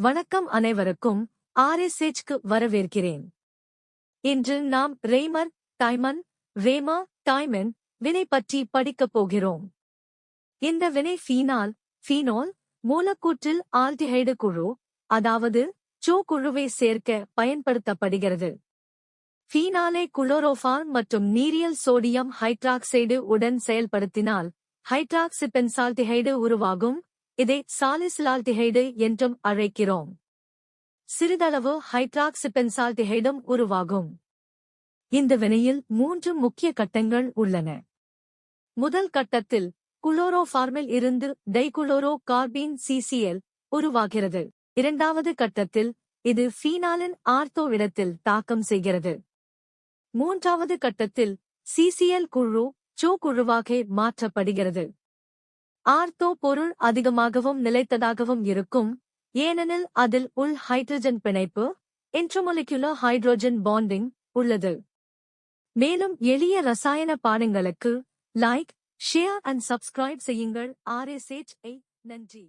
வணக்கம் அனைவருக்கும் RSHக்கு வரவேற்கிறேன். இன்று நாம் ரேமர், டைமன், ரேமா, டைமன் வினை பற்றி படிக்கப் போகிறோம். இந்த வினை ஃபீனால் மூலக்கூற்றில் ஆல்டிஹைடு குழு, அதாவது சோ குழுவை சேர்க்க பயன்படுத்தப்படுகிறது. ஃபீனாலை குளோரோஃபார்ம் மற்றும் நீரியல் சோடியம் ஹைட்ராக்சைடு உடன் செயல்படுத்தினால் ஹைட்ராக்சிபென்சால்டிஹைடு உருவாகும். இதை சாலிசிலால்டிஹைடு என்றும் அழைக்கிறோம். சிறிதளவு ஹைட்ராக்சிபென்சால்டிஹைடும் உருவாகும். இந்த வினையில் 3 முக்கிய கட்டங்கள் உள்ளன. முதல் கட்டத்தில் குளோரோஃபார்மில் இருந்து டைகுளோரோ கார்பீன் CCl உருவாகிறது. இரண்டாவது கட்டத்தில் இது ஃபீனாலின் ஆர்த்தோ இடத்தில் தாக்கம் செய்கிறது. மூன்றாவது கட்டத்தில் CCl குழு சோ குழுவாக மாற்றப்படுகிறது. ஆர்த்தோ பொருள் அதிகமாகவும் நிலைத்ததாகவும் இருக்கும், ஏனெனில் அதில் உள் ஹைட்ரஜன் பிணைப்பு இன்ட்ரமொலிகுலர் ஹைட்ரோஜன் பாண்டிங் உள்ளது. மேலும் எளிய ரசாயன பாடங்களுக்கு லைக், ஷேர் அண்ட் சப்ஸ்கிரைப் செய்யுங்கள். RSH ஐ நன்றி.